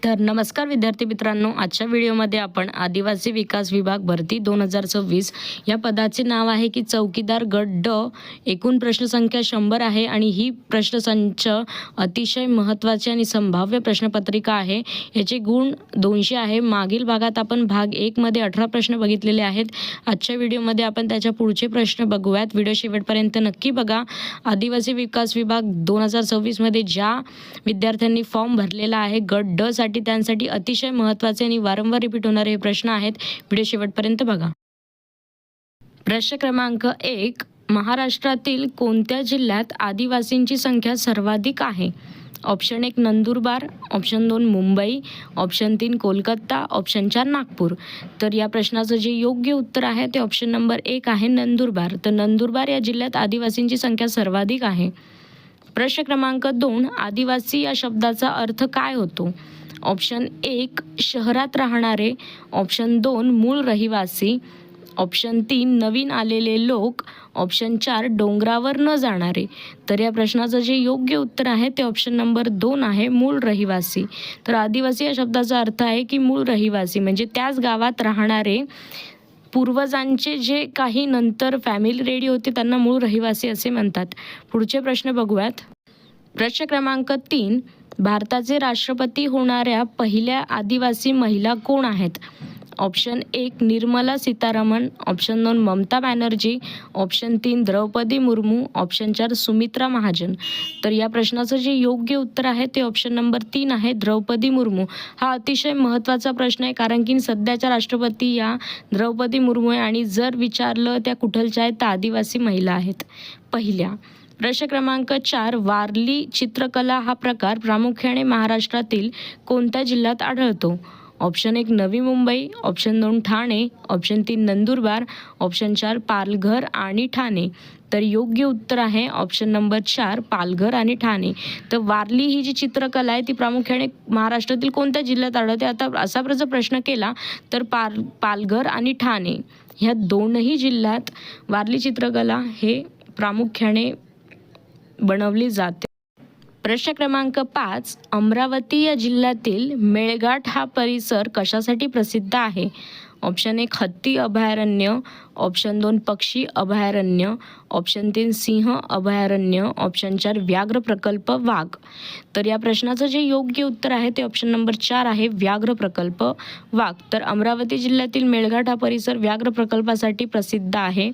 तर नमस्कार विद्यार्थी मित्रांनो, आजच्या व्हिडिओमध्ये आपण आदिवासी विकास विभाग भरती 2026 या पदाचे नाव आहे की चौकीदार गट ड. एकूण प्रश्नसंख्या 100 आहे आणि ही प्रश्नसंच अतिशय महत्त्वाची आणि संभाव्य प्रश्नपत्रिका आहे. याचे गुण 200 आहे. मागील भागात आपण भाग 1 मध्ये 18 प्रश्न बघितलेले आहेत. आजच्या व्हिडिओमध्ये आपण त्याच्या पुढचे प्रश्न बघूयात. व्हिडिओ शेवटपर्यंत नक्की बघा. आदिवासी विकास विभाग 2026 मध्ये ज्या विद्यार्थ्यांनी फॉर्म भरलेला आहे गट ड साठी, त्यांसाठी अतिशय महत्त्वाचे आणि वारंवार रिपीट होणारे हे प्रश्न आहेत. व्हिडिओ शेवटपर्यंत बघा. प्रश्न क्रमांक 1, महाराष्ट्रातील कोणत्या जिल्ह्यात आदिवासींची संख्या सर्वाधिक आहे? Option 1 Nandurbar, option 2 Mumbai, option 3 Kolkata, option 4 Nagpur. तर या प्रश्नाचं जे योग्य उत्तर आहे ते ऑप्शन नंबर 1 आहे नंदुरबार. तर नंदुरबार या जिल्ह्यात आदिवासींची संख्या सर्वाधिक आहे. प्रश्न क्रमांक 2, आदिवासी या शब्दाचा अर्थ काय होतो? ऑप्शन 1 शहरात राहणारे, ऑप्शन 2 मूळ रहिवासी, ऑप्शन 3 नवीन आलेले लोक, ऑप्शन 4 डोंगरावर न जाणारे. तर या प्रश्नाचं जे योग्य उत्तर आहे ते ऑप्शन नंबर 2 आहे मूळ रहिवासी. तर आदिवासी या शब्दाचा अर्थ आहे की मूळ रहिवासी म्हणजे त्याच गावात राहणारे, पूर्वजांचे जे काही नंतर फॅमिली रेडी होते त्यांना मूळ रहिवासी असे म्हणतात. पुढचे प्रश्न बघूयात. प्रश्न क्रमांक 3, भारताचे राष्ट्रपती होणाऱ्या पहिल्या आदिवासी महिला कोण आहेत? Option 1 Nirmala Sitharaman, option 2 Mamata Banerjee, option 3 Droupadi Murmu, option 4 Sumitra Mahajan. तर या प्रश्नाचं जे योग्य उत्तर आहे ते ऑप्शन नंबर 3 आहे द्रौपदी मुर्मू. हा अतिशय महत्त्वाचा प्रश्न आहे कारण की सध्याच्या राष्ट्रपती या द्रौपदी मुर्मू आहे आणि जर विचारलं त्या कुठलच्या आहेत तर आदिवासी महिला आहेत पहिल्या. प्रश्न क्रमांक 4, वारली चित्रकला हा प्रकार प्रामुख्याने महाराष्ट्रातील कोणत्या जिल्ह्यात आढळतो? Option 1 Navi Mumbai, option 2 Thane, option 3 Nandurbar, option 4 Palghar आणि ठाणे. तर योग्य उत्तर आहे ऑप्शन नंबर 4 पालघर आणि ठाणे. तर वारली ही जी चित्रकला आहे ती प्रामुख्याने महाराष्ट्रातील कोणत्या जिल्ह्यात आढळते? आता असा जर प्रश्न केला तर पालघर आणि ठाणे ह्या दोनही जिल्ह्यात वारली चित्रकला हे प्रामुख्याने बनवली जाते. प्रश्न क्रमांक 5, अमरावती या जिल्ह्यातील मेळघाट हा परिसर कशासाठी प्रसिद्ध आहे? ऑप्शन 1 हत्ती अभयारण्य, ऑप्शन 2 पक्षी अभयारण्य, ऑप्शन 3 सिंह अभयारण्य, ऑप्शन 4 व्याघ्र प्रकल्प वाघ. तर या प्रश्नाचं जे योग्य उत्तर आहे ते ऑप्शन नंबर 4 आहे व्याघ्र प्रकल्प वाघ. तर अमरावती जिल्ह्यातील मेळघाट हा परिसर व्याघ्र प्रकल्पासाठी प्रसिद्ध आहे.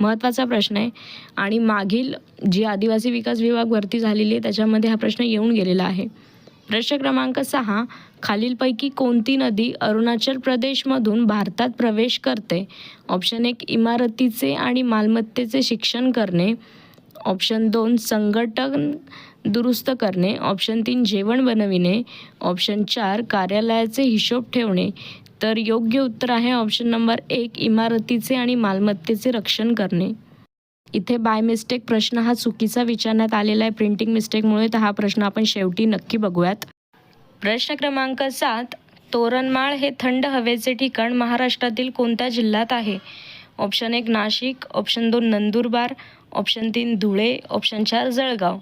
महत्त्वाचा प्रश्न आहे आणि मागील जी आदिवासी विकास विभाग भरती झालेली आहे त्याच्यामध्ये हा प्रश्न येऊन गेलेला आहे. प्रश्न क्रमांक 6, खालीलपैकी कोणती नदी अरुणाचल प्रदेशमधून भारतात प्रवेश करते? ऑप्शन 1 इमारतीचे आणि मालमत्तेचे शिक्षण करणे, ऑप्शन 2 संघटन दुरुस्त करणे, ऑप्शन 3 जेवण बनविणे, ऑप्शन 4 कार्यालयाचे हिशोब ठेवणे. तर योग्य उत्तर आहे ऑप्शन नंबर 1 इमारतीचे आणि मालमत्तेचे रक्षण करणे. इथे बाय मिस्टेक प्रश्न हा चुकीचा विचारण्यात आलेला आहे प्रिंटिंग मिस्टेकमुळे, तर हा प्रश्न आपण शेवटी नक्की बघूयात. प्रश्न क्रमांक 7, तोरणमाळ हे थंड हवेचे ठिकाण महाराष्ट्रातील कोणत्या जिल्ह्यात आहे? Option 1 Nashik, option 2 Nandurbar, option 3 Dhule, option 4 Jalgaon.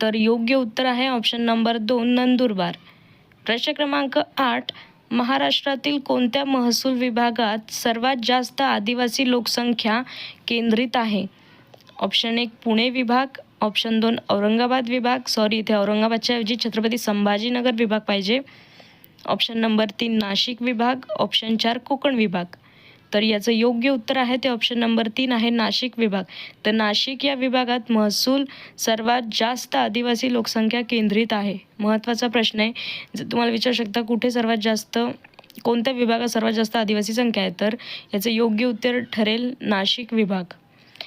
तर योग्य उत्तर आहे ऑप्शन नंबर 2 नंदुरबार. प्रश्न क्रमांक 8, महाराष्ट्रातील कोणत्या महसूल विभागात सर्वात जास्त आदिवासी लोकसंख्या केंद्रित आहे? ऑप्शन 1 पुणे विभाग, ऑप्शन 2 औरंगाबाद विभाग, इथे औरंगाबादच्या ऐवजी छत्रपती संभाजीनगर विभाग पाहिजे, ऑप्शन नंबर 3 नाशिक विभाग, ऑप्शन 4 कोकण विभाग. तर याचं योग्य उत्तर आहे ते ऑप्शन नंबर 3 आहे नाशिक विभाग. तर नाशिक या विभागात महसूल सर्वात जास्त आदिवासी लोकसंख्या केंद्रित आहे. महत्त्वाचा प्रश्न आहे. जर तुम्हाला विचारू शकता कुठे सर्वात जास्त, कोणत्या विभागात सर्वात जास्त आदिवासी संख्या आहे, तर याचं योग्य उत्तर ठरेल नाशिक विभाग.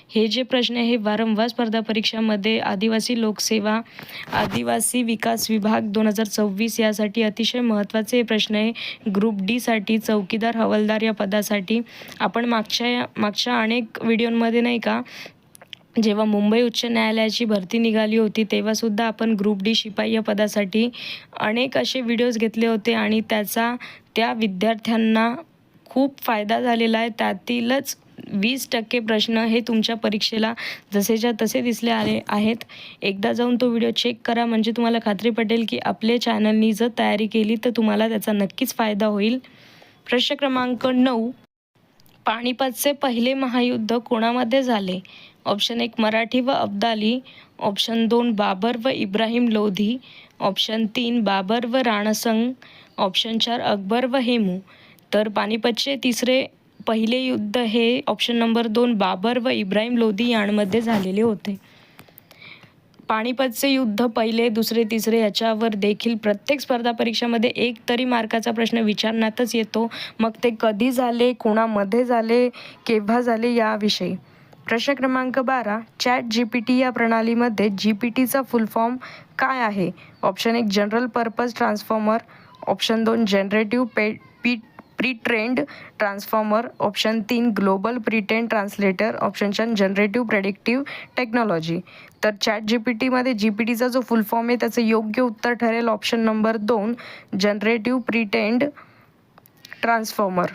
हे जे प्रश्न आहे हे वारंवार स्पर्धा परीक्षामध्ये आदिवासी लोकसेवा, आदिवासी विकास विभाग 2026 यासाठी अतिशय महत्त्वाचे प्रश्न आहे. ग्रुप डी साठी चौकीदार हवालदार या पदासाठी आपण मागच्या अनेक व्हिडिओमध्ये नाही का, जेव्हा मुंबई उच्च न्यायालयाची भरती निघाली होती तेव्हासुद्धा आपण ग्रुप डी शिपाई या पदासाठी अनेक असे व्हिडिओज घेतले होते आणि त्याचा त्या विद्यार्थ्यांना खूप फायदा झालेला आहे. त्यातीलच 20% प्रश्न हे तुमच्या परीक्षेला जसेच्या तसे दिसले आले आहेत. एकदा जाऊन तो व्हिडिओ चेक करा, म्हणजे तुम्हाला खात्री पटेल की आपल्या चॅनलनी जर तयारी केली तर तुम्हाला त्याचा नक्कीच फायदा होईल. प्रश्न क्रमांक 9. पानिपतचे पहिले महायुद्ध कोणामध्ये झाले? ऑप्शन 1 मराठी व अब्दाली, ऑप्शन 2 बाबर व इब्राहिम लोधी, ऑप्शन 3 बाबर व राणसंग, ऑप्शन 4 अकबर व हेमू. तर पानिपतचे पहिले युद्ध हे ऑप्शन नंबर 2 बाबर व इब्राहिम लोधी यांमध्ये झालेले होते. पानिपतचे युद्ध पहिले, दुसरे, तिसरे याच्यावर देखील प्रत्येक स्पर्धा परीक्षामध्ये एक तरी मार्काचा प्रश्न विचारण्यातच येतो. मग ते कधी झाले, कोणामध्ये झाले, केव्हा झाले याविषयी. प्रश्न क्रमांक 12. ChatGPT या प्रणालीमध्ये GPTचा फुल फॉर्म काय आहे? Option 1 general purpose transformer, option 2 generative pre-trained transformer, option 3 global pre-trained translator, option 4 generative predictive technology. तर ChatGPTमध्ये GPTचा जो फुल फॉर्म आहे त्याचं योग्य उत्तर ठरेल option number 2 generative pre-trained transformer.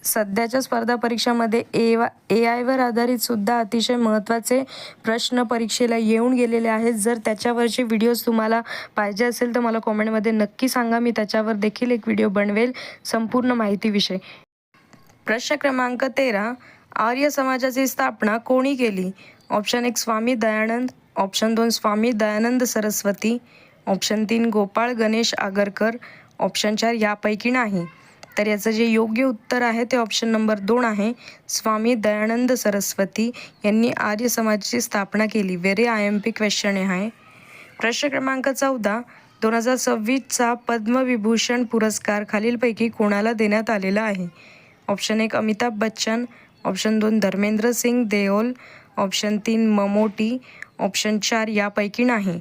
सध्याच्या स्पर्धा परीक्षामध्ये AI वर आधारित सुद्धा अतिशय महत्त्वाचे प्रश्न परीक्षेला येऊन गेलेले आहेत. जर त्याच्यावरचे व्हिडिओज तुम्हाला पाहिजे असेल तर मला कॉमेंटमध्ये नक्की सांगा, मी त्याच्यावर देखील एक व्हिडिओ बनवेल संपूर्ण माहितीविषयी. प्रश्न क्रमांक 13. आर्य समाजाची स्थापना कोणी केली? Option 1 Swami Dayanand, option 2 Swami Dayanand Saraswati, option 3 Gopal Ganesh Agarkar, option 4 यापैकी नाही. तर याचं जे योग्य उत्तर आहे ते ऑप्शन नंबर 2 आहे. स्वामी दयानंद सरस्वती यांनी आर्य समाजाची स्थापना केली. व्हेरी IMP क्वेश्चन आहे. प्रश्न क्रमांक 14. 2026चा पद्मविभूषण पुरस्कार खालीलपैकी कोणाला देण्यात आलेला आहे? Option 1 Amitabh Bachchan, option 2 Dharmendra Singh Deol, option 3 Mammootty, option 4 यापैकी नाही.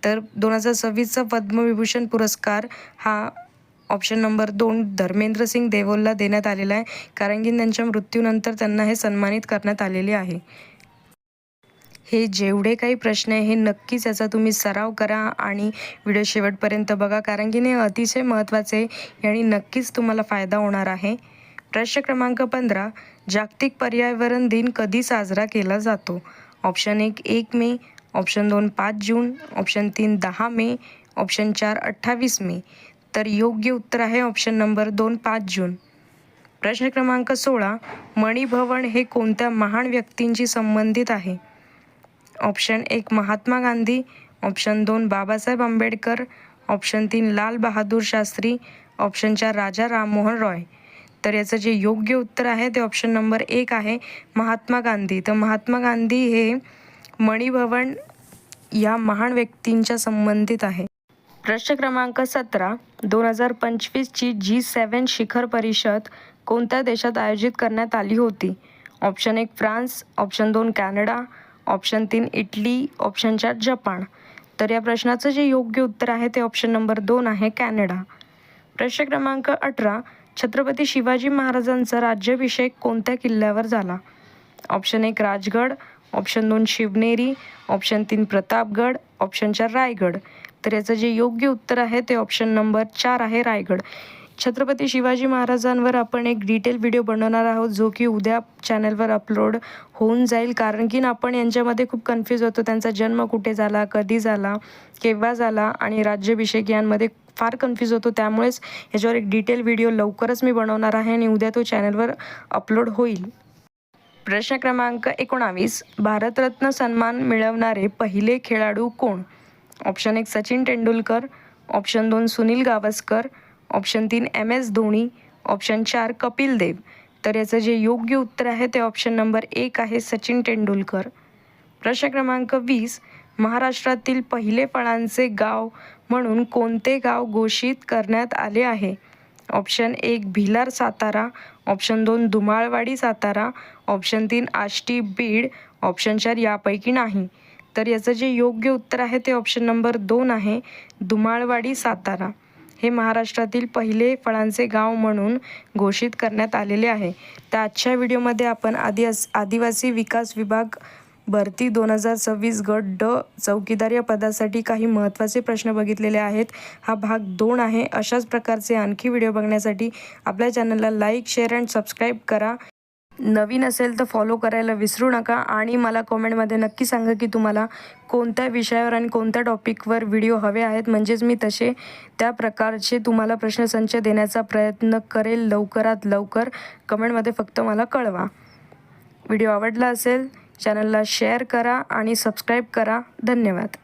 तर 2026चा पद्मविभूषण पुरस्कार हा ऑप्शन नंबर 2 धर्मेंद्र सिंग देओलला देण्यात आलेला आहे, कारण की त्यांच्या मृत्यूनंतर त्यांना हे सन्मानित करण्यात आलेले आहे. हे जेवढे काही प्रश्न आहे हे नक्कीच याचा तुम्ही सराव करा आणि व्हिडिओ शेवटपर्यंत बघा, कारण की हे अतिशय महत्त्वाचे आहे आणि नक्कीच तुम्हाला फायदा होणार आहे. प्रश्न क्रमांक 15. जागतिक पर्यावरण दिन कधी साजरा केला जातो? ऑप्शन 1 1 मे, ऑप्शन 2 5 जून, ऑप्शन 3 10 मे, ऑप्शन 4 28 मे. तर योग्य उत्तर आहे ऑप्शन नंबर 2 5 जून. प्रश्न क्रमांक 16. मणिभवन हे कोणत्या महान व्यक्तींशी संबंधित आहे? Option 1 Mahatma Gandhi, option 2 Babasaheb Ambedkar, option 3 Lal Bahadur Shastri, option 4 Raja Rammohan Roy. तर याचं जे योग्य उत्तर आहे ते ऑप्शन नंबर 1 आहे महात्मा गांधी. तर महात्मा गांधी हे मणिभवन या महान व्यक्तींच्या संबंधित आहे. प्रश्न क्रमांक 17. 2025ची G7 शिखर परिषद कोणत्या देशात आयोजित करण्यात आली होती? Option 1 France, option 2 Canada, option 3 Italy, option 4 Japan. तर या प्रश्नाचं जे योग्य उत्तर आहे ते ऑप्शन नंबर 2 आहे कॅनडा. प्रश्न क्रमांक 18. छत्रपती शिवाजी महाराजांचा राज्याभिषेक कोणत्या किल्ल्यावर झाला? Option 1 Rajgad, option 2 Shivneri, option 3 Pratapgad, option 4 Raigad. तर याचं जे योग्य उत्तर आहे ते ऑप्शन नंबर 4 आहे रायगड. छत्रपती शिवाजी महाराजांवर आपण एक डिटेल व्हिडिओ बनवणार आहोत, जो की उद्या चॅनलवर अपलोड होऊन जाईल, कारण की आपण यांच्यामध्ये खूप कन्फ्यूज होतो. त्यांचा जन्म कुठे झाला, कधी झाला, केव्हा झाला आणि राज्याभिषेक यांमध्ये फार कन्फ्यूज होतो. त्यामुळेच याच्यावर एक डिटेल व्हिडिओ लवकरच मी बनवणार आहे आणि उद्या तो चॅनलवर अपलोड होईल. प्रश्न क्रमांक 19. भारतरत्न सन्मान मिळवणारे पहिले खेळाडू कोण? Option 1 Sachin Tendulkar, option 2 Sunil Gavaskar, option 3 MS Dhoni, option 4 Kapil Dev. तर याचं जे योग्य उत्तर आहे ते ऑप्शन नंबर 1 आहे सचिन तेंडुलकर. प्रश्न क्रमांक 20. महाराष्ट्रातील पहिले फळांचे गाव म्हणून कोणते गाव घोषित करण्यात आले आहे? Option 1 Bhilar Satara, option 2 Dhumalwadi Satara, option 3 Ashti Beed, option 4 यापैकी नाही. तर याचं जे योग्य उत्तर आहे ते ऑप्शन नंबर 2 आहे धुमाळवाडी सातारा. हे महाराष्ट्रातील पहिले फळांचे गाव म्हणून घोषित करण्यात आलेले आहे. तर आजच्या व्हिडिओमध्ये आपण आदिवासी विकास विभाग भरती 2026 गट ड चौकीदार या पदासाठी काही महत्त्वाचे प्रश्न बघितलेले आहेत. हा भाग 2 आहे. अशाच प्रकारचे आणखी व्हिडिओ बघण्यासाठी आपल्या चॅनलला लाईक, शेअर अँड सबस्क्राईब करा. नवीन असेल तर फॉलो करायला विसरू नका आणि मला कॉमेंटमध्ये नक्की सांगा की तुम्हाला कोणत्या विषयावर आणि कोणत्या टॉपिकवर व्हिडिओ हवे आहेत, म्हणजेच मी तसे त्या प्रकारचे तुम्हाला प्रश्नसंच देण्याचा प्रयत्न करेल लवकरात लवकर. कमेंटमध्ये फक्त मला कळवा. व्हिडिओ आवडला असेल चॅनलला शेअर करा आणि सबस्क्राईब करा. धन्यवाद.